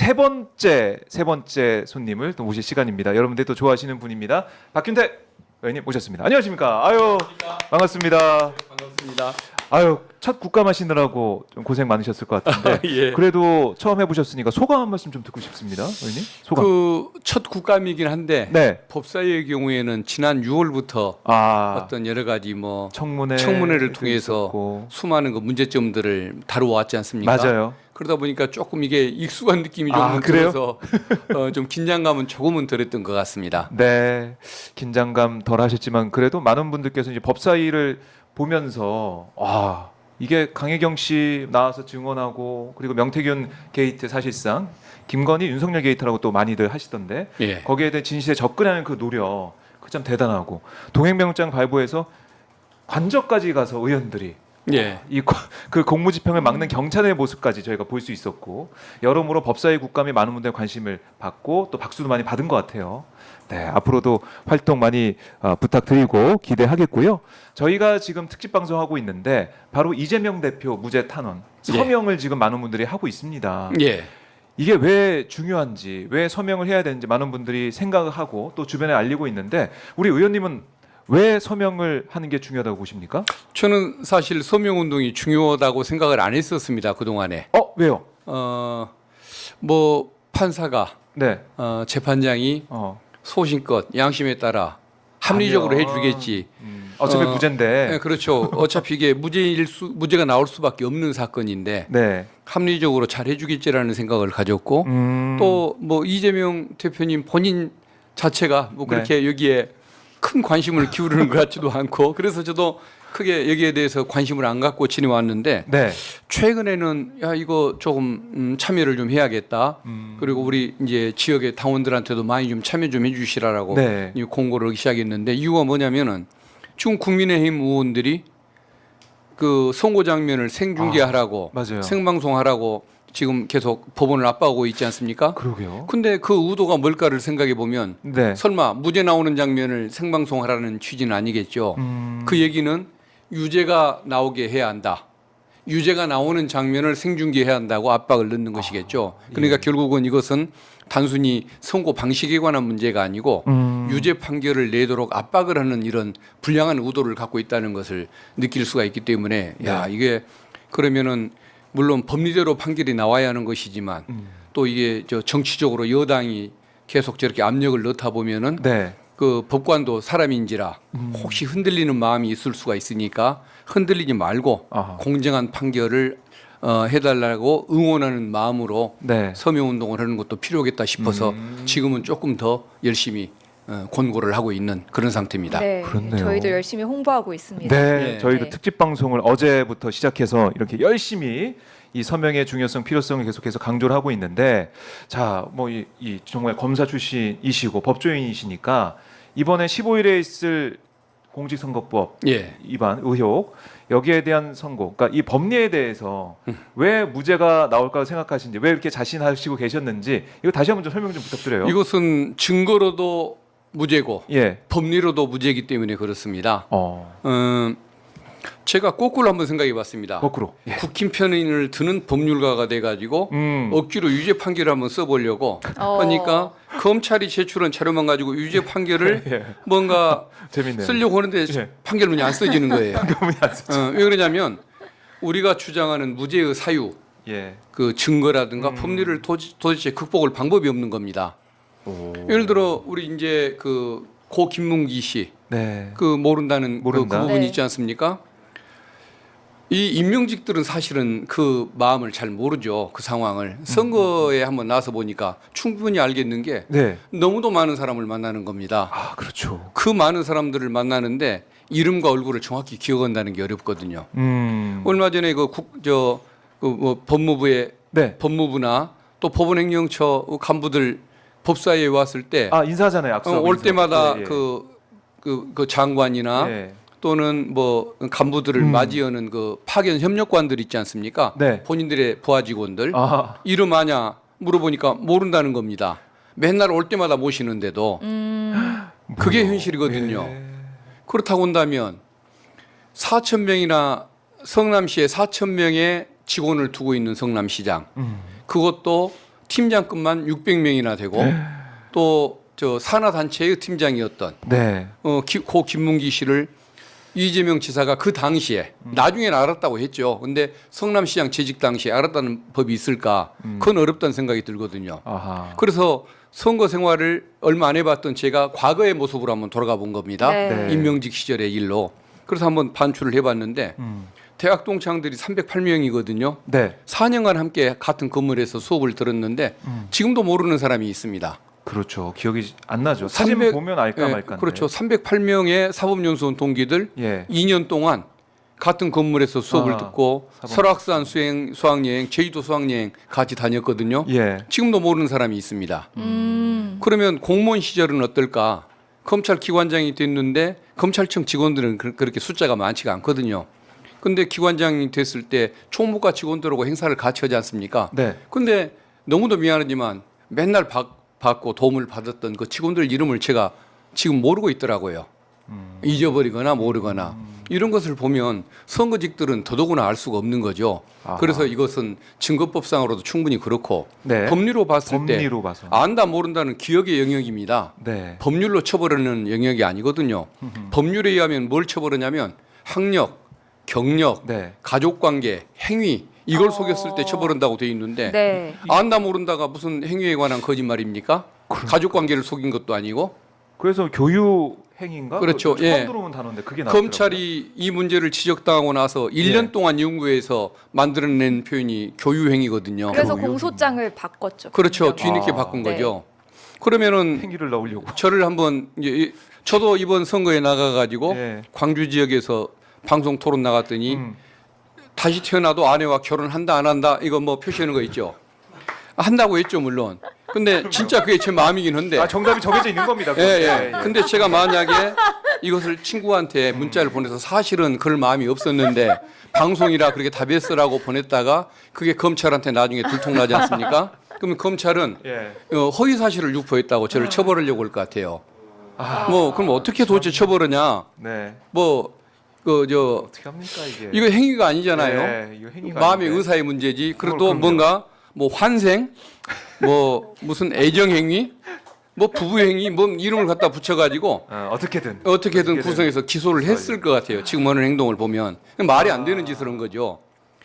세 번째 손님을 또 모실 시간입니다. 여러분들 또 좋아하시는 분입니다. 박균태 의원님 모셨습니다. 안녕하십니까? 아유 반갑습니다. 반갑습니다. 아유 첫 국감 하시느라고 좀 고생 많으셨을 것 같은데 예. 그래도 처음 해보셨으니까 소감 한 말씀 좀 듣고 싶습니다, 의원님. 소감. 그 첫 국감이긴 한데 네. 법사위의 경우에는 지난 6월부터 어떤 여러 가지 뭐 청문회를 통해서 있었고. 수많은 그 문제점들을 다루어왔지 않습니까? 맞아요. 그러다 보니까 조금 이게 익숙한 느낌이 좀 그래요? 들어서 좀 긴장감은 조금은 덜했던 것 같습니다. 네, 긴장감 덜 하셨지만 그래도 많은 분들께서 이제 법사위를 보면서 이게 강혜경 씨 나와서 증언하고 그리고 명태균 게이트 사실상 김건희 윤석열 게이트라고 또 많이들 하시던데 예. 거기에 대한 진실에 접근하는 그 노력 그 참 대단하고 동행명장 발부해서 관저까지 가서 의원들이 예. 그 공무집행을 막는 경찰의 모습까지 저희가 볼 수 있었고 여러모로 법사위 국감에 많은 분들의 관심을 받고 또 박수도 많이 받은 것 같아요. 네, 앞으로도 활동 많이 부탁드리고 기대하겠고요. 저희가 지금 특집 방송하고 있는데 바로 이재명 대표 무죄 탄원 서명을 지금 많은 분들이 하고 있습니다. 예. 이게 왜 중요한지, 왜 서명을 해야 되는지 많은 분들이 생각을 하고 또 주변에 알리고 있는데 우리 의원님은 왜 서명을 하는 게 중요하다고 보십니까? 저는 사실 서명 운동이 중요하다고 생각을 안 했었습니다. 그동안에. 왜요? 뭐 판사가 네. 재판장이 소신껏 양심에 따라 합리적으로 하면, 해주겠지. 어차피 무죄인데. 네, 그렇죠. 어차피 이게 무죄가 나올 수밖에 없는 사건인데 네. 합리적으로 잘 해주겠지라는 생각을 가졌고 또 뭐 이재명 대표님 본인 자체가 뭐 그렇게 여기에 큰 관심을 기울이는 것 같지도 않고 그래서 저도 크게 여기에 대해서 관심을 안 갖고 지내왔는데 네. 최근에는 야 이거 조금 참여를 좀 해야겠다. 그리고 우리 이제 지역의 당원들한테도 많이 좀 참여 좀 해주시라라고 네. 이 공고를 하기 시작했는데 이유가 뭐냐면은 지금 국민의힘 의원들이 그 선거 장면을 생중계하라고 맞아요. 생방송하라고 지금 계속 법원을 압박하고 있지 않습니까? 그러게요. 근데 그 의도가 뭘까를 생각해 보면 네. 설마 무죄 나오는 장면을 생방송하라는 취지는 아니겠죠. 그 얘기는 유죄가 나오게 해야 한다. 유죄가 나오는 장면을 생중계해야 한다고 압박을 넣는 것이겠죠. 그러니까 결국은 이것은 단순히 선고 방식에 관한 문제가 아니고 유죄 판결을 내도록 압박을 하는 이런 불량한 의도를 갖고 있다는 것을 느낄 수가 있기 때문에 야 이게 그러면은 물론 법리대로 판결이 나와야 하는 것이지만 또 이게 저 정치적으로 여당이 계속 저렇게 압력을 넣다 보면은 네. 그 법관도 사람인지라 혹시 흔들리는 마음이 있을 수가 있으니까 흔들리지 말고 공정한 판결을 해달라고 응원하는 마음으로 네. 서명 운동을 하는 것도 필요하겠다 싶어서 지금은 조금 더 열심히 권고를 하고 있는 그런 상태입니다. 네, 그렇네요. 저희도 열심히 홍보하고 있습니다. 네, 예. 저희도 네. 특집 방송을 어제부터 시작해서 이렇게 열심히 이 서명의 중요성, 필요성을 계속해서 강조를 하고 있는데, 자, 뭐 이 정말 검사 출신이시고 법조인이시니까 이번에 15일에 있을 공직선거법 예. 위반 의혹 여기에 대한 선고, 그러니까 이 법리에 대해서 왜 무죄가 나올까 생각하시는지, 왜 이렇게 자신하시고 계셨는지 이거 다시 한번 좀 설명 좀 부탁드려요. 이것은 증거로도 무죄고 예. 법리로도 무죄이기 때문에 그렇습니다. 제가 거꾸로 한번 생각해 봤습니다. 거꾸로. 예. 국힘 편을 드는 법률가가 돼가지고 억지로 유죄 판결을 한번 써보려고 하니까 검찰이 제출한 자료만 가지고 유죄 판결을 예. 뭔가 재밌네요. 쓰려고 하는데 예. 판결문이 안 써지는 거예요. 방금이 안 쓰죠. 왜 그러냐면 우리가 주장하는 무죄의 사유, 예. 그 증거라든가 법리를 도대체 극복할 방법이 없는 겁니다. 예를 들어 우리 이제 그 고 김문기 씨, 네. 그 모른다는 그 모른다. 부분이 네. 있지 않습니까? 이 임명직들은 사실은 그 마음을 잘 모르죠. 그 상황을 선거에 한번 나서 보니까 충분히 알겠는 게 네. 너무도 많은 사람을 만나는 겁니다. 그렇죠. 그 많은 사람들을 만나는데 이름과 얼굴을 정확히 기억한다는 게 어렵거든요. 얼마 전에 뭐 법무부의 네. 법무부나 또 법원행정처 간부들 법사위에 왔을 때 인사잖아요. 악수. 올 때마다 예, 예. 그 장관이나 예. 또는 뭐 간부들을 맞이하는 그 파견 협력관들 있지 않습니까? 네. 본인들의 부하 직원들 아, 이름 아냐 물어보니까 모른다는 겁니다. 맨날 올 때마다 모시는데도 그게 현실이거든요. 예. 그렇다고 한다면 4천 명이나 성남시에 4천 명의 직원을 두고 있는 성남시장 그것도 팀장급만 600명이나 되고 또 저 산하 단체의 팀장이었던 네. 고 김문기 씨를 이재명 지사가 그 당시에 나중에는 알았다고 했죠. 근데 성남시장 재직 당시에 알았다는 법이 있을까? 그건 어렵다는 생각이 들거든요. 아하. 그래서 선거 생활을 얼마 안 해봤던 제가 과거의 모습으로 한번 돌아가 본 겁니다. 네. 네. 임명직 시절의 일로. 그래서 한번 반출을 해봤는데 대학 동창들이 308명이거든요. 네. 4년간 함께 같은 건물에서 수업을 들었는데 지금도 모르는 사람이 있습니다. 그렇죠. 기억이 안 나죠. 사진 300 보면 알까 예, 말까인데. 그렇죠. 308명의 사법연수원 동기들 예. 2년 동안 같은 건물에서 수업을 아, 듣고 사법- 설악산 수학여행, 제주도 수학여행 같이 다녔거든요. 예. 지금도 모르는 사람이 있습니다. 그러면 공무원 시절은 어떨까? 검찰 기관장이 됐는데 검찰청 직원들은 그렇게 숫자가 많지가 않거든요. 근데 기관장이 됐을 때 총무과 직원들하고 행사를 같이 하지 않습니까? 네. 근데 너무도 미안하지만 맨날 받고 도움을 받았던 그 직원들 이름을 제가 지금 모르고 있더라고요. 잊어버리거나 모르거나 이런 것을 보면 선거직들은 더더구나 알 수가 없는 거죠. 아하. 그래서 이것은 증거법상으로도 충분히 그렇고 네. 법리로 봤을 법리로 봐서. 때 안다 모른다는 기억의 영역입니다. 네. 법률로 처벌하는 영역이 아니거든요. 법률에 의하면 뭘 처벌하냐면 학력, 경력, 네. 가족관계, 행위 이걸 속였을 때 처벌한다고 돼 있는데 네. 안다 모른다가 무슨 행위에 관한 거짓말입니까? 가족관계를 속인 것도 아니고 그래서 교유 행위인가? 그렇죠. 처음 예. 들어본 단어인데 그게 나왔더라고요. 검찰이 이 문제를 지적당하고 나서 1년 예. 동안 연구해서 만들어낸 표현이 교유행위거든요. 그래서 교육. 공소장을 바꿨죠. 그렇죠. 분명히. 뒤늦게 아. 바꾼 네. 거죠. 그러면은 행위를 넣으려고. 저를 한번 저도 이번 선거에 나가가지고 예. 광주 지역에서 방송 토론 나갔더니 음. 다시 태어나도 아내와 결혼한다 안 한다 이거 뭐 표시하는 거 있죠. 한다고 했죠 물론. 근데 진짜 그게 제 마음이긴 한데. 아 정답이 정해져 있는 겁니다. 예, 그건. 예. 근데 제가 만약에 이것을 친구한테 문자를 보내서 사실은 그럴 마음이 없었는데 방송이라 그렇게 답했으라고 보냈다가 그게 검찰한테 나중에 들통나지 않습니까? 그러면 검찰은 예. 허위 사실을 유포했다고 저를 처벌하려고 할 것 같아요. 뭐 그럼 어떻게 도대체 처벌하냐? 네. 뭐 그 어떻게 합니까 이게? 이거 행위가 아니잖아요. 네, 이거 행위가 마음의 아닌데. 의사의 문제지. 그래도 그럼요. 뭔가 뭐 환생, 뭐 무슨 애정 행위, 뭐 부부 행위, 뭐 이름을 갖다 붙여가지고 어떻게든 구성해서 기소를 했을 것 같아요. 지금 하는 행동을 보면 말이 안 되는 짓을 한 거죠.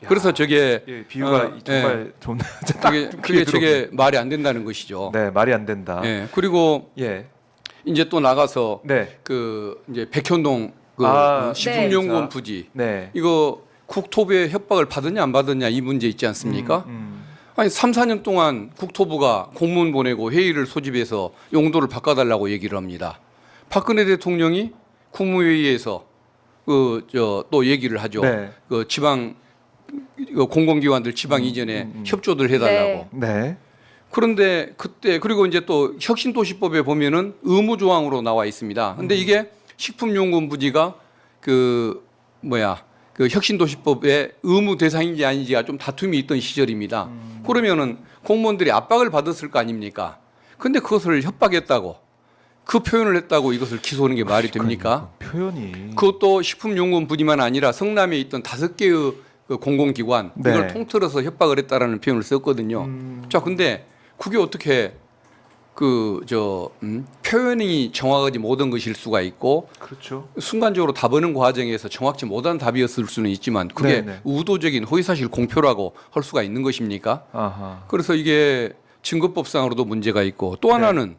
그래서 저게 예, 비유가 정말 좋네. 그게 저게 말이 안 된다는 것이죠. 네, 말이 안 된다. 예. 그리고 예. 이제 또 나가서 네. 그 이제 백현동 그 아, 식품연구원 네. 부지 네. 이거 국토부의 협박을 받았냐 안 받았냐 이 문제 있지 않습니까? 아니 3, 4년 동안 국토부가 공문 보내고 회의를 소집해서 용도를 바꿔달라고 얘기를 합니다. 박근혜 대통령이 국무회의에서 또 얘기를 하죠. 네. 그 지방 공공기관들 지방 이전에 협조를 해달라고. 네. 그런데 그때 그리고 이제 또 혁신도시법에 보면은 의무 조항으로 나와 있습니다. 근데 이게 식품연구원 부지가 그 혁신도시법의 의무 대상인지 아닌지가 좀 다툼이 있던 시절입니다. 그러면은 공무원들이 압박을 받았을 거 아닙니까? 근데 그것을 협박했다고 그 표현을 했다고 이것을 기소하는 게 말이 됩니까? 표현이. 그것도 식품연구원 부지만 아니라 성남에 있던 5개의 그 공공기관 네. 이걸 통틀어서 협박을 했다라는 표현을 썼거든요. 자, 근데 그게 어떻게 표현이 정확하지 못한 것일 수가 있고 그렇죠. 순간적으로 답하는 과정에서 정확치 못한 답이었을 수는 있지만 그게 네네. 의도적인 허위사실 공표라고 할 수가 있는 것입니까? 아하. 그래서 이게 증거법상으로도 문제가 있고 또 네. 하나는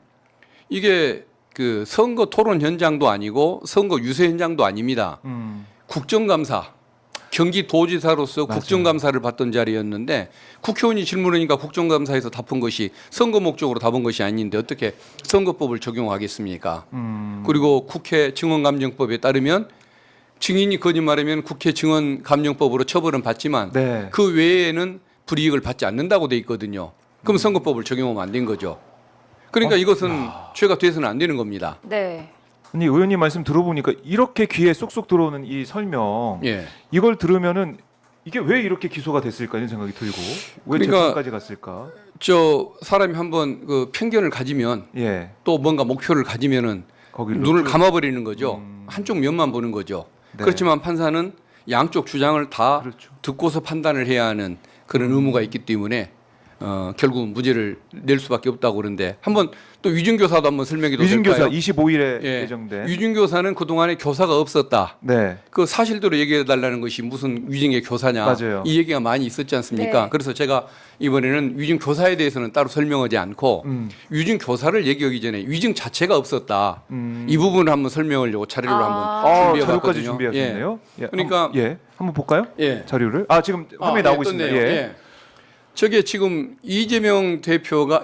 이게 그 선거 토론 현장도 아니고 선거 유세 현장도 아닙니다. 국정감사 경기도지사로서 맞아요. 국정감사를 받던 자리였는데 국회의원이 질문하니까 국정감사에서 답한 것이 선거 목적으로 답한 것이 아닌데 어떻게 선거법을 적용하겠습니까? 그리고 국회 증언감정법에 따르면 증인이 거짓말하면 국회 증언감정법으로 처벌은 받지만 네. 그 외에는 불이익을 받지 않는다고 돼 있거든요. 그럼 선거법을 적용하면 안 된 거죠. 그러니까 이것은 죄가 돼서는 안 되는 겁니다. 네. 아니 의원님 말씀 들어보니까 이렇게 귀에 쏙쏙 들어오는 이 설명 예. 이걸 들으면은 이게 왜 이렇게 기소가 됐을까 이런 생각이 들고 왜 그러니까 재판까지 갔을까? 사람이 한번 그 편견을 가지면 예. 또 뭔가 목표를 가지면은 거기로 눈을 쭉- 감아버리는 거죠. 한쪽 면만 보는 거죠. 네. 그렇지만 판사는 양쪽 주장을 다 그렇죠. 듣고서 판단을 해야 하는 그런 의무가 있기 때문에 결국은 무죄를 낼 수밖에 없다고 그러는데 한번 또 위증교사도 한번 설명해도 위증교사 될까요? 25일에 예. 예정된. 위증교사는 그동안에 교사가 없었다. 네. 그 사실대로 얘기해 달라는 것이 무슨 위증의 교사냐. 맞아요. 이 얘기가 많이 있었지 않습니까? 네. 그래서 제가 이번에는 위증 교사에 대해서는 따로 설명하지 않고 위증 교사를 얘기하기 전에 위증 자체가 없었다. 이 부분을 한번 설명하려고 자료를 한번 준비해 자료까지 봤거든요. 준비하셨네요. 예. 그러니까 한번 볼까요? 예. 자료를. 지금 화면에 나오고 있습니다. 떴네요. 예. 예. 저게 지금 이재명 대표가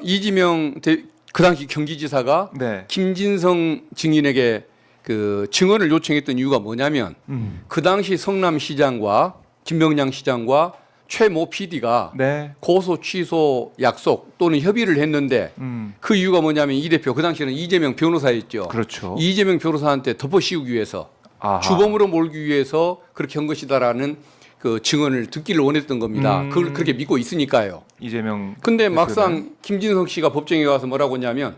그 당시 경기지사가 네. 김진성 증인에게 그 증언을 요청했던 이유가 뭐냐면 그 당시 성남시장과 김병량 시장과 최모 PD가 네. 고소 취소 약속 또는 협의를 했는데 그 이유가 뭐냐면 이 대표 그 당시에는 이재명 변호사였죠. 그렇죠. 이재명 변호사한테 덮어씌우기 위해서 아하. 주범으로 몰기 위해서 그렇게 한 것이다라는 그 증언을 듣기를 원했던 겁니다. 그걸 그렇게 믿고 있으니까요. 이재명. 근데 대표는. 막상 김진성 씨가 법정에 가서 뭐라고 했냐면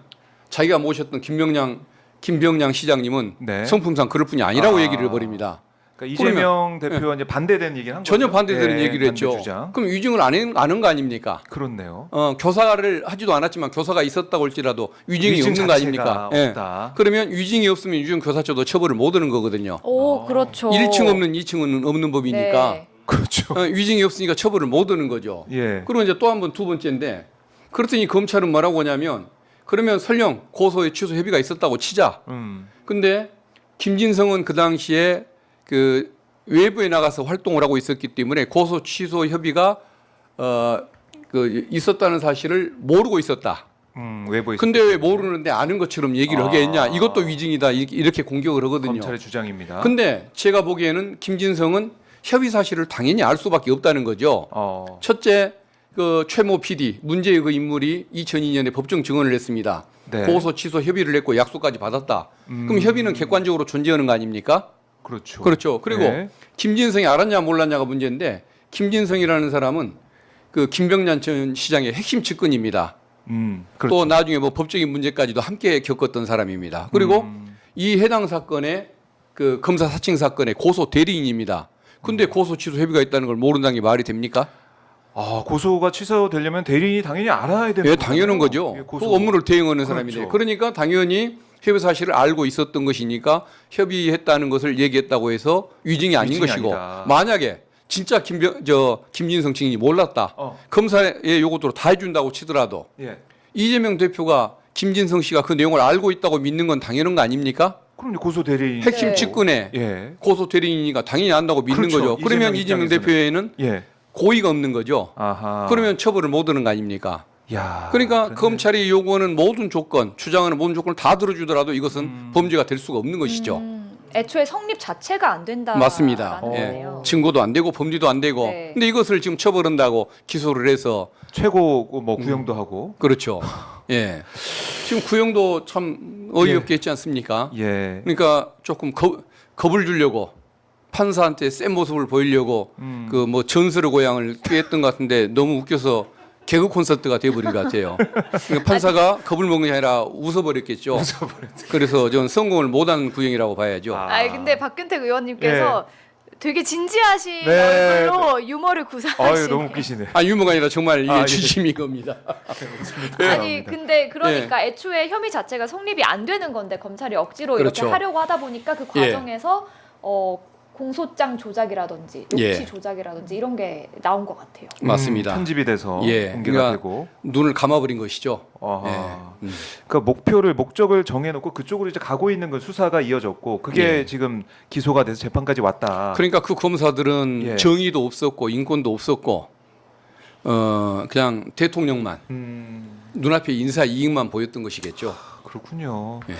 자기가 모셨던 김병량 시장님은 네. 성품상 그럴 뿐이 아니라고 얘기를 해버립니다. 그러니까 이재명 대표가 이제 반대되는 얘기를 한 거죠. 전혀 반대되는 예, 얘기를 했죠. 반대 주장. 그럼 위증을 안 한 거 아닙니까? 그렇네요. 교사를 하지도 않았지만 교사가 있었다고 할지라도 위증이 위증 없는 거 자체가 아닙니까? 예. 없다. 그러면 위증이 없으면 위증 교사조도 처벌을 못 하는 거거든요. 오, 그렇죠. 1층 없는 2층은 없는 법이니까 네. 그렇죠. 위증이 없으니까 처벌을 못 하는 거죠. 예. 그리고 이제 또 한 번 두 번째인데 그렇더니 검찰은 뭐라고 하냐면 그러면 설령 고소의 취소 협의가 있었다고 치자. 근데 김진성은 그 당시에 그 외부에 나가서 활동을 하고 있었기 때문에 고소 취소 협의가 그 있었다는 사실을 모르고 있었다. 외부에. 근데 왜 모르는데 아는 것처럼 얘기를 하게 했냐? 이것도 위증이다. 이렇게 공격을 하거든요. 검찰의 주장입니다. 근데 제가 보기에는 김진성은 협의 사실을 당연히 알 수밖에 없다는 거죠. 첫째, 그 최모 PD 문제의 그 인물이 2002년에 법정 증언을 했습니다. 네. 고소 취소 협의를 했고 약속까지 받았다. 그럼 협의는 객관적으로 존재하는 거 아닙니까? 그렇죠. 그렇죠. 그리고 네. 김진성이 알았냐 몰랐냐가 문제인데 김진성이라는 사람은 그 김병량 전 시장의 핵심 측근입니다. 그렇죠. 또 나중에 뭐 법적인 문제까지도 함께 겪었던 사람입니다. 그리고 이 해당 사건의 그 검사 사칭 사건의 고소 대리인입니다. 근데 고소 취소 협의가 있다는 걸 모른다는 게 말이 됩니까? 고소가 취소되려면 대리인이 당연히 알아야 되는 예, 거잖아요. 당연한 거죠. 예, 그 고소. 업무를 대행하는 그렇죠. 사람인데 그러니까 당연히 협의 사실을 알고 있었던 것이니까 협의했다는 것을 얘기했다고 해서 위증이 아닌 위증이 것이고 아니다. 만약에 진짜 김진성 증인이 몰랐다. 검사의 요구대로 다 해준다고 치더라도 예. 이재명 대표가 김진성 씨가 그 내용을 알고 있다고 믿는 건 당연한 거 아닙니까? 그럼 고소 대리인. 핵심 네. 측근의 예. 고소 대리인이니까 당연히 안다고 믿는 그렇죠. 거죠. 그러면 이재명 이재명 대표에는 예. 고의가 없는 거죠. 아하. 그러면 처벌을 못 하는 거 아닙니까? 야. 그러니까 그러네. 검찰이 요구하는 모든 조건, 주장하는 모든 조건을 다 들어주더라도 이것은 범죄가 될 수가 없는 것이죠. 애초에 성립 자체가 안 된다. 맞습니다. 예. 증거도 안 되고 범죄도 안 되고. 네. 근데 이것을 지금 처벌한다고 기소를 해서 최고 뭐 구형도 하고. 그렇죠. 예. 지금 구형도 참 어이없게 했지 않습니까? 예. 그러니까 조금 겁을 주려고 판사한테 센 모습을 보이려고 그 뭐 전설의 고향을 꾀했던 것 같은데 너무 웃겨서 개그 콘서트가 돼버린 것 같아요. 그러니까 판사가 겁을 먹는 게 아니라 웃어버렸겠죠. 그래서 저는 성공을 못한 구형이라고 봐야죠. 근데 박균택 의원님께서 되게 진지하신 네. 얼굴로 유머를 구사하시네. 너무 웃기시네. 유머가 아니라 정말 이게 예. 진심인 겁니다. 아니 근데 그러니까 애초에 혐의 자체가 성립이 안 되는 건데 검찰이 억지로 그렇죠. 이렇게 하려고 하다 보니까 그 예. 과정에서 공소장 조작이라든지 녹취 예. 조작이라든지 이런 게 나온 것 같아요. 맞습니다. 편집이 돼서 예. 공개가 그러니까 되고. 눈을 감아버린 것이죠. 아하. 예. 그러니까 목적을 정해놓고 그쪽으로 이제 가고 있는 건 수사가 이어졌고 그게 예. 지금 기소가 돼서 재판까지 왔다. 그러니까 그 검사들은 예. 정의도 없었고 인권도 없었고 그냥 대통령만 눈앞에 인사 이익만 보였던 것이겠죠. 그렇군요. 예.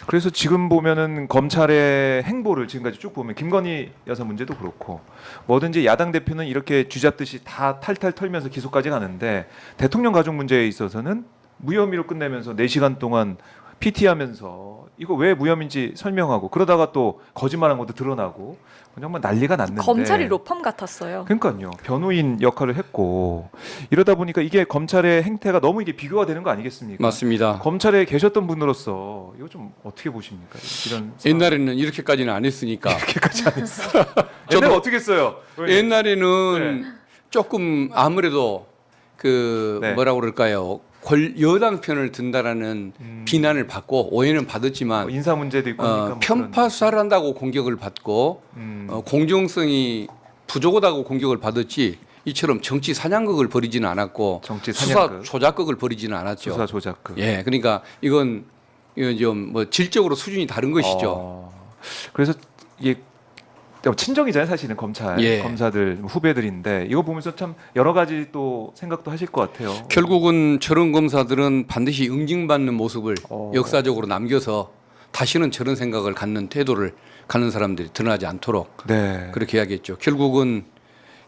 그래서 지금 보면은 검찰의 행보를 지금까지 쭉 보면 김건희 여사 문제도 그렇고 뭐든지 야당 대표는 이렇게 쥐잡듯이 다 탈탈 털면서 기소까지 가는데 대통령 가족 문제에 있어서는 무혐의로 끝내면서 4시간 동안 PT하면서 이거 왜 무혐의인지 설명하고 그러다가 또 거짓말한 것도 드러나고 정말 난리가 났는데 검찰이 로펌 같았어요. 그러니까요. 변호인 역할을 했고 이러다 보니까 이게 검찰의 행태가 너무 이게 비교가 되는 거 아니겠습니까? 맞습니다. 검찰에 계셨던 분으로서 이거 좀 어떻게 보십니까? 이런 상황. 옛날에는 이렇게까지는 안 했으니까. 이렇게까지 안 했어. 옛날에 어떻게 했어요? 옛날에는 조금 아무래도 그 네. 뭐라고 그럴까요? 여당 편을 든다라는 비난을 받고 오해는 받았지만 인사 문제도 있고 하니까 뭐 편파 그런- 수사를 한다고 공격을 받고 공정성이 부족하다고 공격을 받았지 이처럼 정치 사냥극을 벌이지는 않았고 정치 수사 사냥극. 조작극을 벌이지는 않았죠. 수사 조작극. 예, 그러니까 이건 좀 뭐 질적으로 수준이 다른 것이죠. 그래서 이게 친정이잖아요, 사실은 검찰 예. 검사들 후배들인데 이거 보면서 참 여러 가지 또 생각도 하실 것 같아요. 결국은 저런 검사들은 반드시 응징받는 모습을 어. 역사적으로 남겨서 다시는 저런 생각을 갖는 태도를 갖는 사람들이 드러나지 않도록 네. 그렇게 해야겠죠. 결국은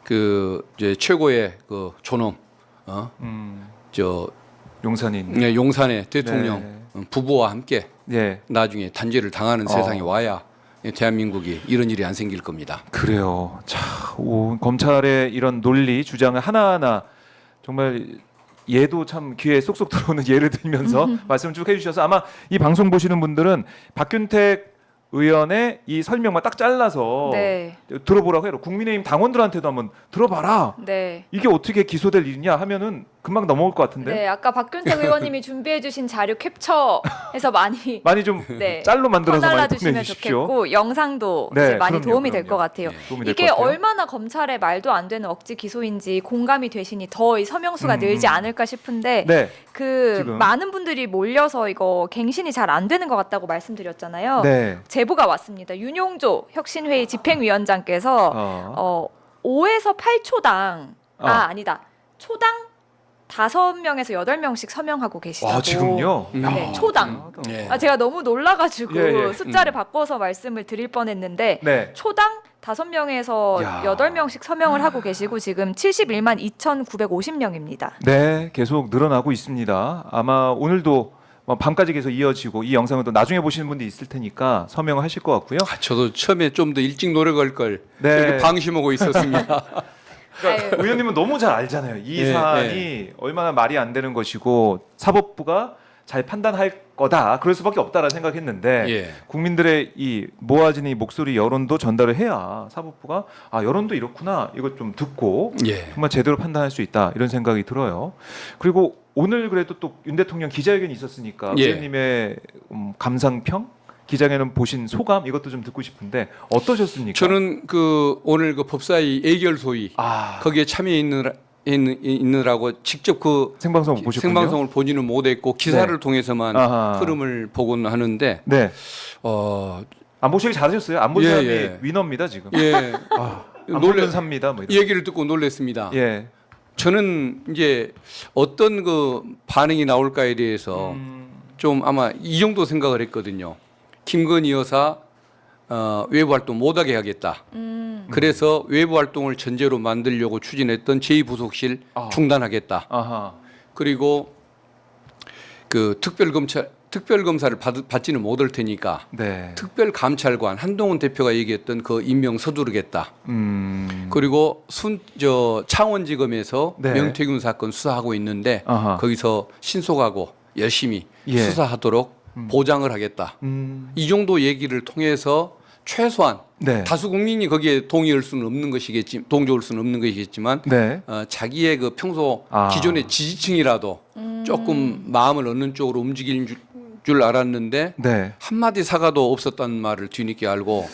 그 이제 최고의 그 존엄, 저 용산인. 네, 용산의 대통령 네. 부부와 함께 예. 나중에 단죄를 당하는 세상이 와야 대한민국이 이런 일이 안 생길 겁니다. 그래요. 자, 검찰의 이런 논리 주장을 하나하나 정말 얘도 참 귀에 쏙쏙 들어오는 예를 들면서 말씀 쭉 해주셔서 아마 이 방송 보시는 분들은 박균택 의원의 이 설명만 딱 잘라서 네. 들어보라고 해요. 국민의힘 당원들한테도 한번 들어봐라. 네. 이게 어떻게 기소될 일이냐 하면은 금방 넘어올 것 같은데. 네, 아까 박균택 의원님이 준비해주신 자료 캡처해서 많이 많이 좀 네, 짤로 만들어서 많이 퍼달라주시면 보내주십시오. 좋겠고 영상도 네, 이제 많이 그럼요, 도움이 될 것 그럼요. 같아요. 네. 도움이 될 이게 것 같아요. 얼마나 검찰의 말도 안 되는 억지 기소인지 공감이 되시니 더 이 서명수가 늘지 않을까 싶은데 네. 그 지금. 많은 분들이 몰려서 이거 갱신이 잘 안 되는 것 같다고 말씀드렸잖아요. 네. 제보가 왔습니다. 윤용조 혁신회의 집행위원장께서 5에서 8초당 아니다. 초당 5명에서 8명씩 서명하고 계시다고. 아, 지금요? 네, 초당. 네. 제가 너무 놀라가지고 예, 예. 숫자를 바꿔서 말씀을 드릴 뻔했는데 네. 초당 5명에서 야. 8명씩 서명을 하고 계시고 지금 71만 2,950명입니다. 네, 계속 늘어나고 있습니다. 아마 오늘도 밤까지 계속 이어지고 이 영상은 또 나중에 보시는 분들이 있을 테니까 서명을 하실 것 같고요. 저도 처음에 좀 더 일찍 노력할 걸 네. 이렇게 방심하고 있었습니다. 그러니까 아유. 의원님은 너무 잘 알잖아요. 이 예, 사안이 얼마나 말이 안 되는 것이고 사법부가 잘 판단할 거다. 그럴 수밖에 없다라는 생각했는데 예. 국민들의 이 모아지는 이 목소리 여론도 전달을 해야 사법부가 여론도 이렇구나. 이거 좀 듣고 예. 정말 제대로 판단할 수 있다. 이런 생각이 들어요. 그리고 오늘 그래도 또 윤 대통령 기자회견이 있었으니까 예. 의원님의 감상평 기자회견 보신 소감 이것도 좀 듣고 싶은데 어떠셨습니까? 저는 그 오늘 그 법사위 예결 소위 거기에 참여해 있느라고 직접 그 생방송 보셨군요. 생방송을 보지는 못했고 기사를 네. 통해서만 아하. 흐름을 보곤 하는데 네. 안 보시길 잘하셨어요. 안 본 예, 사람이 예. 위너입니다 지금. 예, 안 보는 삽니다. 뭐 이런. 얘기를 듣고 놀랐습니다. 예. 저는 이제 어떤 그 반응이 나올까에 대해서 좀 아마 이 정도 생각을 했거든요. 김건희 여사 외부 활동 못하게 하겠다. 그래서 외부 활동을 전제로 만들려고 추진했던 제2부속실 중단하겠다. 아하. 그리고 그 특별검사를 받지는 못할 테니까 네. 특별감찰관 한동훈 대표가 얘기했던 그 임명 서두르겠다. 그리고 창원지검에서 네. 명태균 사건 수사하고 있는데 아하. 거기서 신속하고 열심히 예. 수사하도록 보장을 하겠다. 이 정도 얘기를 통해서 최소한 네. 다수 국민이 거기에 동의할 수는 없는 것이겠지, 동조할 수는 없는 것이겠지만 네. 자기의 그 평소 아. 기존의 지지층이라도 조금 마음을 얻는 쪽으로 움직일 줄 알았는데 네. 한마디 사과도 없었다는 말을 뒤늦게 알고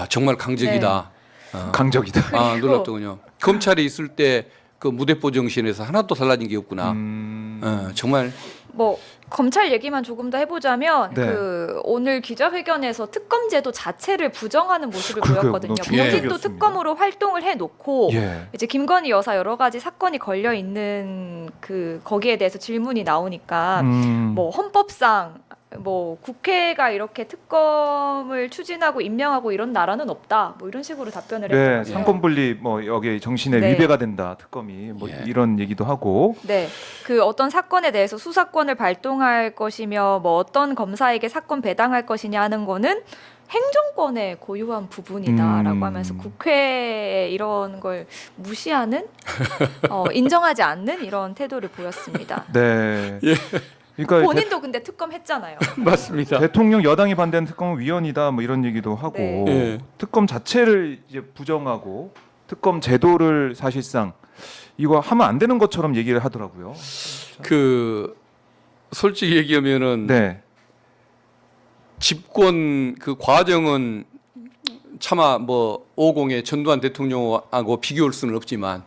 정말 강적이다. 강적이다. 놀랍더군요. 검찰에 있을 때 그 무대포 정신에서 하나도 달라진 게 없구나. 정말 뭐 검찰 얘기만 조금 더 해보자면 네. 그 오늘 기자회견에서 특검제도 자체를 부정하는 모습을 그러게요. 보였거든요. 너무 본인도 충격이었습니다. 특검으로 활동을 해놓고 예. 이제 김건희 여사 여러 가지 사건이 걸려 있는 그 거기에 대해서 질문이 나오니까 뭐 헌법상 뭐 국회가 이렇게 특검을 추진하고 임명하고 이런 나라는 없다. 뭐 이런 식으로 답변을 네. 했거든요. 상권 분리 뭐 여기 정신에 네. 위배가 된다. 특검이 뭐 예. 이런 얘기도 하고. 네, 그 어떤 사건에 대해서 수사권을 발동할 것이며 뭐 어떤 검사에게 사건 배당할 것이냐 하는 거는 행정권의 고유한 부분이다라고 하면서 국회에 이런 걸 무시하는 인정하지 않는 이런 태도를 보였습니다. 네. 그러니까 본인도 근데 특검 했잖아요. 맞습니다. 대통령 여당이 반대하는 특검은 위헌이다 뭐 이런 얘기도 하고 네. 예. 특검 자체를 이제 부정하고 특검 제도를 사실상 이거 하면 안 되는 것처럼 얘기를 하더라고요. 그 솔직히 얘기하면은 네. 집권 그 과정은 차마 뭐 50의 전두환 대통령하고 비교할 수는 없지만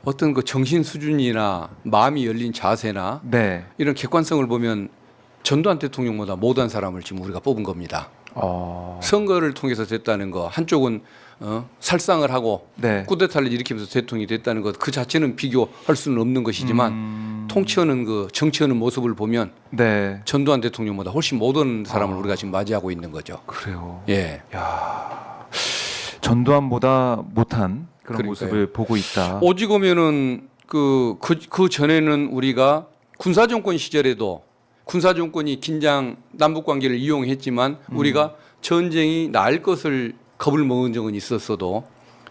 어떤 그 정신 수준이나 마음이 열린 자세나 네. 이런 객관성을 보면 전두환 대통령보다 못한 사람을 지금 우리가 뽑은 겁니다. 선거를 통해서 됐다는 거 한쪽은 살상을 하고 네. 쿠데타를 일으키면서 대통령이 됐다는 것 그 자체는 비교할 수는 없는 것이지만 통치하는 그 정치하는 모습을 보면 네. 전두환 대통령보다 훨씬 못한 사람을 우리가 지금 맞이하고 있는 거죠. 그래요. 예. 야. 전두환보다 못한 그런 그러니까요. 모습을 보고 있다. 오직 오면은 그 전에는 우리가 군사 정권 시절에도 군사 정권이 긴장 남북 관계를 이용했지만 우리가 전쟁이 날 것을 겁을 먹은 적은 있었어도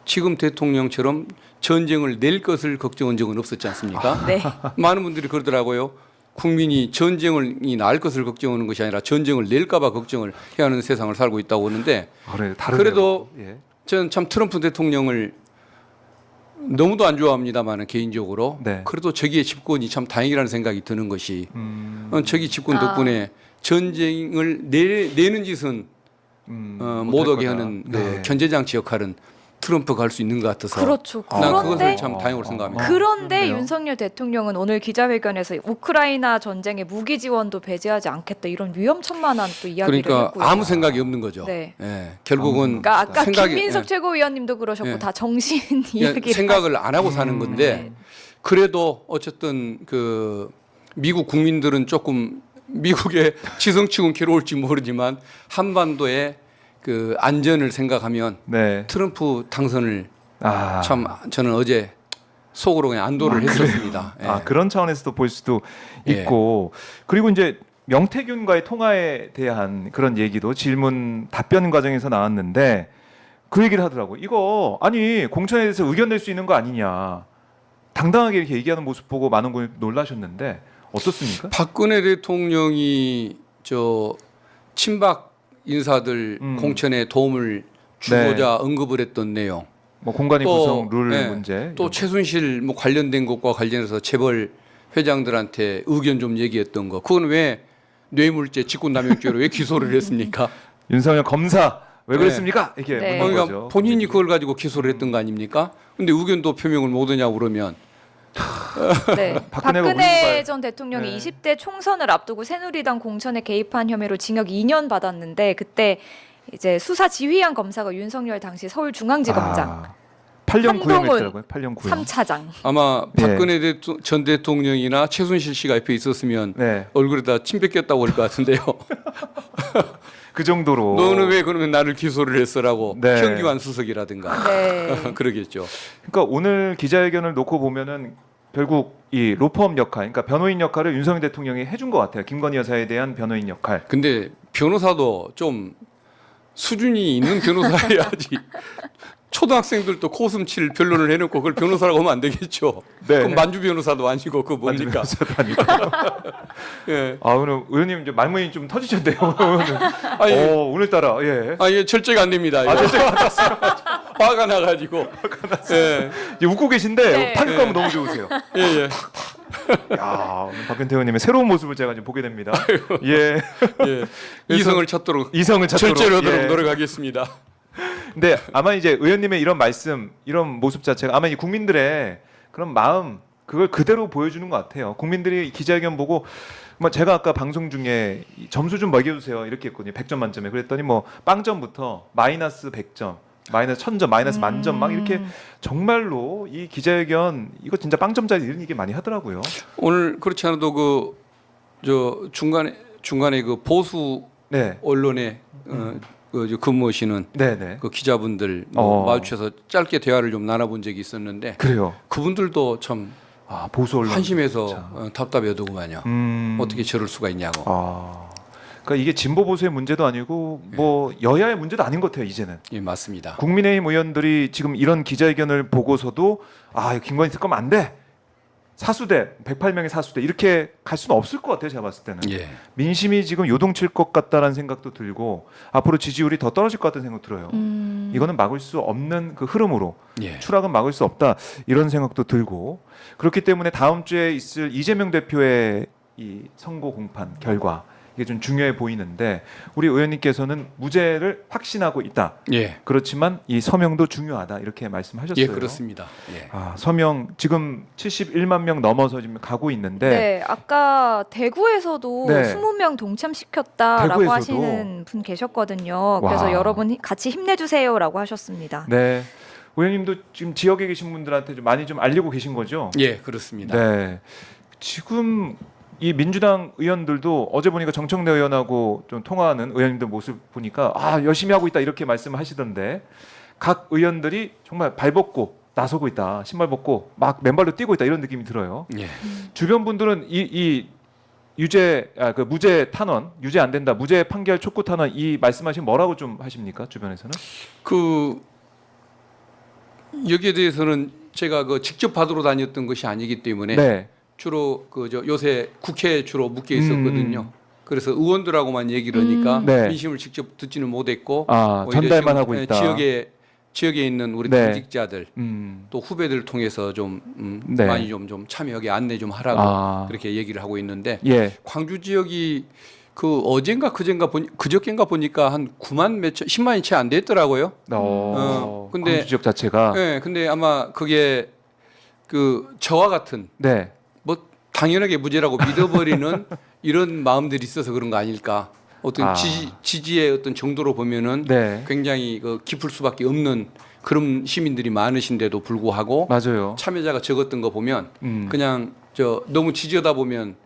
지금 대통령처럼 전쟁을 낼 것을 걱정한 적은 없었지 않습니까? 네. 많은 분들이 그러더라고요. 국민이 전쟁이 날 것을 걱정하는 것이 아니라 전쟁을 낼까봐 걱정을 해야 하는 세상을 살고 있다고 하는데 그래, 다르네요. 그래도 예. 저는 참 트럼프 대통령을 너무도 안 좋아합니다만 개인적으로 네. 그래도 저기의 집권이 참 다행이라는 생각이 드는 것이 저기 집권 아. 덕분에 전쟁을 내는 짓은 못하게 하는 그 네. 견제장치 역할은 트럼프가 할 수 있는 것 같아서 그렇죠. 난 그것을 그런데 참 다행으로 생각합니다. 그런데 그렇네요. 윤석열 대통령은 오늘 기자회견에서 우크라이나 전쟁에 무기 지원도 배제하지 않겠다 이런 위험천만한 또 이야기를 그러니까 했고요. 아무 생각이 없는 거죠. 네. 예, 결국은 그러니까 아까 생각이- 김민석 예. 최고위원님도 그러셨고 예. 다 정신 그냥 이야기를 생각을 안 하고 사는 건데 네. 그래도 어쨌든 그 미국 국민들은 조금 미국의 지성치곤 괴로울지 모르지만 한반도의 그 안전을 생각하면 네. 트럼프 당선을 아. 참 저는 어제 속으로 그냥 안도를 했었습니다. 예. 아, 그런 차원에서도 볼 수도 예. 있고 그리고 이제 명태균과의 통화에 대한 그런 얘기도 질문 답변 과정에서 나왔는데 그 얘기를 하더라고. 이거 아니 공천에 대해서 의견 낼 수 있는 거 아니냐. 당당하게 이렇게 얘기하는 모습 보고 많은 분이 놀라셨는데 어떻습니까? 박근혜 대통령이 저 친박 인사들 공천에 도움을 주고자 언급을 했던 내용. 뭐 공간의 또, 구성 룰 예, 문제. 또 최순실 뭐 관련된 것과 관련해서 재벌 회장들한테 의견 좀 얘기했던 거. 그건 왜 뇌물죄, 직권남용죄로 왜 기소를 했습니까? 윤석열 검사 왜 네. 그랬습니까? 이렇게 네. 묻는 그러니까 거죠. 본인이 그걸 가지고 기소를 했던 거 아닙니까? 근데 의견도 표명을 못 하냐고 그러면 네. 박근혜가 박근혜 우리가- 전 대통령이 네. 20대 총선을 앞두고 새누리당 공천에 개입한 혐의로 징역 2년 받았는데 그때 이제 수사 지휘한 검사가 윤석열 당시 서울중앙지검장 8년 한동훈 구형했더라고요. 8년 구형. 3차장. 아마 예. 박근혜 전 대통령이나 최순실 씨가 옆에 있었으면 네. 얼굴에다 침 뱉겠다고 할 것 같은데요. 그 정도로. 너는 왜 그러면 나를 기소를 했어라고 네. 현기환 수석이라든가 네. 그러겠죠. 그러니까 오늘 기자회견을 놓고 보면은 결국 이 로펌 역할, 그러니까 변호인 역할을 윤석열 대통령이 해준 것 같아요. 김건희 여사에 대한 변호인 역할. 근데 변호사도 좀 수준이 있는 변호사여야지. 초등학생들도 코웃음칠 변론을 해놓고 그걸 변호사라고 하면 안 되겠죠. 네. 그럼 만주 변호사도 아니고 그거 뭡니까? 만주변호사도 아니고. 예. 아 오늘 의원님 이제 말문이 좀 터지셨네요. 아니, 오늘따라 예. 아 이게 절제가 안 됩니다. 이거. 화가 나가지고. 예. 이제 웃고 계신데 네. 타격감은 너무 좋으세요. 예, 예. 야 오늘 박근태 의원님의 새로운 모습을 제가 지금 보게 됩니다. 예. 예. 이성을 찾도록 이성을 찾도록. 절제를 하도록 예. 노력하겠습니다. 근데 아마 이제 의원님의 이런 말씀, 이런 모습 자체가 아마 이 국민들의 그런 마음 그걸 그대로 보여주는 것 같아요. 국민들이 기자회견 보고 뭐 제가 아까 방송 중에 이 점수 좀 매겨주세요 이렇게 했거든요. 100점 만점에 그랬더니 뭐 빵점부터 마이너스 100점, 마이너스 1000점, 마이너스 만점 막 이렇게 정말로 이 기자회견 이거 진짜 빵점짜리 이런 얘기 많이 하더라고요. 오늘 그렇지 않아도 그 저 중간에 그 보수 네, 언론에 그 근무하시는 네. 그 기자분들 뭐 어. 마주쳐서 짧게 대화를 좀 나눠본 적이 있었는데 그래요. 그분들도 참 아 보수 언론 한심해서 참. 답답해하더구만요. 어떻게 어떻게 저럴 수가 있냐고. 그러니까 이게 진보 보수의 문제도 아니고 뭐 여야의 문제도 아닌 것 같아요 이제는. 예, 맞습니다. 국민의힘 의원들이 지금 이런 기자회견을 보고서도 아 이거 김건희 특검 안 돼. 사수대 108명의 사수대 이렇게 갈 수는 없을 것 같아요. 제가 봤을 때는 예. 민심이 지금 요동칠 것 같다라는 생각도 들고 앞으로 지지율이 더 떨어질 것 같다는 생각 들어요. 이거는 막을 수 없는 그 흐름으로 예. 추락은 막을 수 없다 이런 생각도 들고 그렇기 때문에 다음 주에 있을 이재명 대표의 이 선거 공판 결과 이게 좀 중요해 보이는데 우리 의원님께서는 무죄를 확신하고 있다. 예. 그렇지만 이 서명도 중요하다 이렇게 말씀하셨어요. 예, 그렇습니다. 예. 아, 서명 지금 71만 명 넘어서 지금 가고 있는데 네, 아까 대구에서도 네. 20명 동참시켰다라고 대구에서도? 하시는 분 계셨거든요. 그래서 와. 여러분 같이 힘내주세요라고 하셨습니다. 네. 의원님도 지금 지역에 계신 분들한테 좀 많이 좀 알리고 계신 거죠? 예, 그렇습니다. 네. 지금 이 민주당 의원들도 어제 보니까 정청래 의원하고 좀 통화하는 의원님들 모습 보니까 아 열심히 하고 있다 이렇게 말씀하시던데 각 의원들이 정말 발 벗고 나서고 있다 신발 벗고 막 맨발로 뛰고 있다 이런 느낌이 들어요. 예. 주변 분들은 이 유죄 그 무죄 탄원 유죄 안 된다 무죄 판결 촉구 탄원 이 말씀하신 뭐라고 좀 하십니까 주변에서는? 그 여기에 대해서는 제가 그 직접 받으러 다녔던 것이 아니기 때문에 네. 주로 그 저 요새 국회에 주로 묶여 있었거든요. 그래서 의원들하고만 얘기를 하니까 네. 민심을 직접 듣지는 못했고 아 오히려 전달만 지금 하고 있다. 지역에 있는 우리 네. 당직자들 또 후배들 통해서 좀 네. 많이 좀 참여하게 안내 좀 하라고 아. 그렇게 얘기를 하고 있는데 예. 광주 지역이 그 어젠가 그저께인가 보니까 한 9만 몇천 10만이 채 안 됐더라고요. 근데 광주 지역 자체가 네, 근데 아마 그게 그 저와 같은 네. 뭐 당연하게 무죄라고 믿어버리는 이런 마음들이 있어서 그런 거 아닐까? 어떤 아. 지지의 어떤 정도로 보면은 네. 굉장히 그 깊을 수밖에 없는 그런 시민들이 많으신데도 불구하고 맞아요. 참여자가 적었던 거 보면 그냥 그냥 너무 지지하다 보면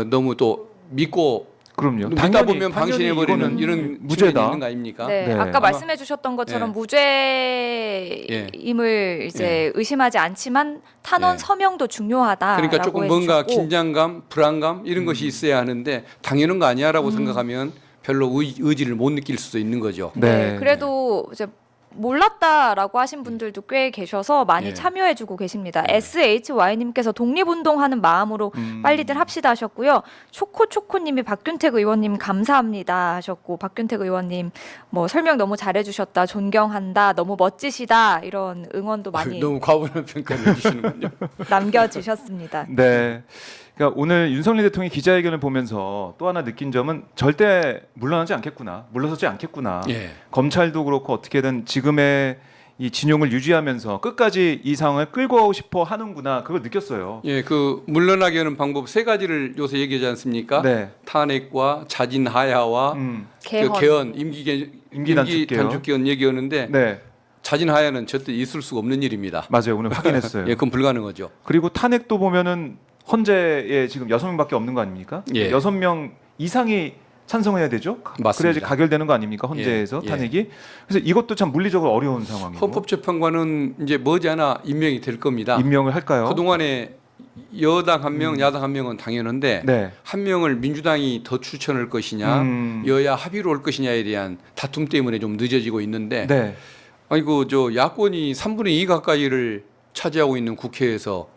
너무 또 믿고 그럼요. 믿다 보면 방심해 버리는 이거는 이런 무죄다. 측면이 있는 거 아닙니까? 네, 네. 아까 말씀해주셨던 것처럼 예. 무죄임을 이제 의심하지 않지만 탄원 예. 서명도 중요하다. 그러니까 조금 뭔가 긴장감, 불안감 이런 것이 있어야 하는데 당연한 거 아니야라고 생각하면 별로 의지를 못 느낄 수도 있는 거죠. 네, 네. 그래도 이제 몰랐다라고 하신 분들도 꽤 계셔서 많이 예. 참여해주고 계십니다. SHY님께서 독립운동하는 마음으로 빨리들 합시다 하셨고요. 초코초코님이 박균택 의원님 감사합니다 하셨고 박균택 의원님 뭐 설명 너무 잘해주셨다 존경한다 너무 멋지시다 이런 응원도 많이 너무 과분한 평가를 해주시는군요. 남겨주셨습니다. 네. 그러니까 오늘 윤석열 대통령이 기자회견을 보면서 또 하나 느낀 점은 절대 물러나지 않겠구나, 물러서지 않겠구나. 예. 검찰도 그렇고 어떻게든 지금의 이 진용을 유지하면서 끝까지 이 상황을 끌고 가고 싶어 하는구나. 그걸 느꼈어요. 예, 그 물러나게 하는 방법 세 가지를 요새 얘기하지 않습니까? 네. 탄핵과 자진 하야와 개헌. 그 개헌 임기 단축 개헌 얘기하는데 네. 자진 하야는 절대 있을 수가 없는 일입니다. 맞아요. 오늘 확인했어요. 예, 그건 불가능하죠. 그리고 탄핵도 보면은 헌재에 지금 6명밖에 없는 거 아닙니까? 예. 6명 이상이 찬성해야 되죠. 맞습니다. 그래야지 가결되는 거 아닙니까? 헌재에서 예. 탄핵이. 그래서 이것도 참 물리적으로 어려운 상황이고. 헌법재판관은 이제 머지않아 임명이 될 겁니다. 임명을 할까요? 그동안에 여당 한 명, 야당 한 명은 당연한데 네. 한 명을 민주당이 더 추천할 것이냐, 여야 합의로 올 것이냐에 대한 다툼 때문에 좀 늦어지고 있는데, 네. 아이고 저 야권이 3분의 2 가까이를 차지하고 있는 국회에서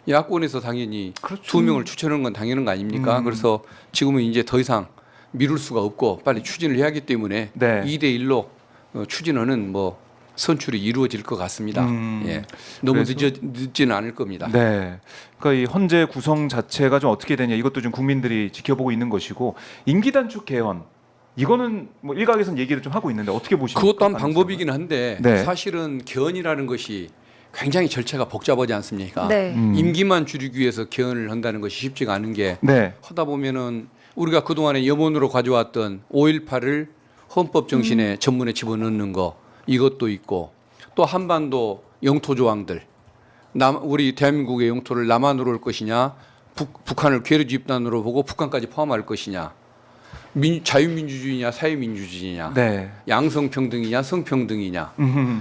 야권에서 당연히 그렇죠. 두 명을 추천하는 건 당연한 거 아닙니까? 그래서 지금은 이제 더 이상 미룰 수가 없고 빨리 추진을 해야 하기 때문에 네. 2대 1로 추진하는 뭐 선출이 이루어질 것 같습니다. 예. 너무 그래서- 늦지는 않을 겁니다. 네. 그러니까 이 헌재 구성 자체가 좀 어떻게 되냐 이것도 좀 국민들이 지켜보고 있는 것이고 임기 단축 개헌 이거는 뭐 일각에서는 얘기를 좀 하고 있는데 어떻게 보십니까? 그것도 한 방법이긴 한데 네. 사실은 개헌이라는 것이 굉장히 절차가 복잡하지 않습니까? 네. 임기만 줄이기 위해서 개헌을 한다는 것이 쉽지가 않은 게 네. 하다 보면은 우리가 그동안에 염원으로 가져왔던 5.18을 헌법 정신의 전문에 집어넣는 거 이것도 있고 또 한반도 영토 조항들 우리 대한민국의 영토를 남한으로 올 것이냐 북한을 괴뢰 집단으로 보고 북한까지 포함할 것이냐 자유민주주의냐 사회민주주의냐 네. 양성평등이냐 성평등이냐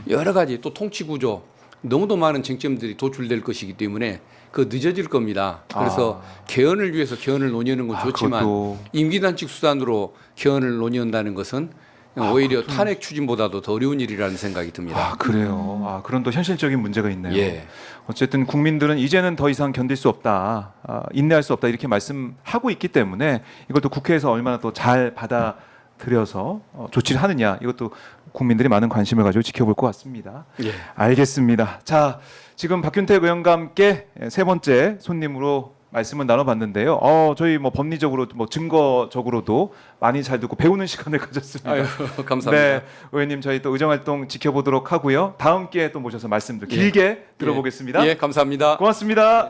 여러 가지 또 통치구조 너무도 많은 쟁점들이 도출될 것이기 때문에 그 늦어질 겁니다. 그래서 개헌을 위해서 개헌을 논의하는 건 좋지만 그것도- 임기단축 수단으로 개헌을 논의한다는 것은 오히려 탄핵 추진보다도 더 어려운 일이라는 생각이 듭니다. 아, 그래요. 아, 그런 또 현실적인 문제가 있네요. 예. 어쨌든 국민들은 이제는 더 이상 견딜 수 없다, 인내할 수 없다 이렇게 말씀하고 있기 때문에 이것도 국회에서 얼마나 또 잘 받아들여서 조치를 하느냐 이것도 국민들이 많은 관심을 가지고 지켜볼 것 같습니다. 예. 알겠습니다. 자, 지금 박균택 의원과 함께 세 번째 손님으로 말씀을 나눠봤는데요. 저희 뭐 법리적으로 뭐 증거적으로도 많이 잘 듣고 배우는 시간을 가졌습니다. 아유, 감사합니다. 네, 의원님 저희 또 의정활동 지켜보도록 하고요. 다음 기회에 또 모셔서 말씀도 예. 길게 들어보겠습니다. 예, 감사합니다. 고맙습니다.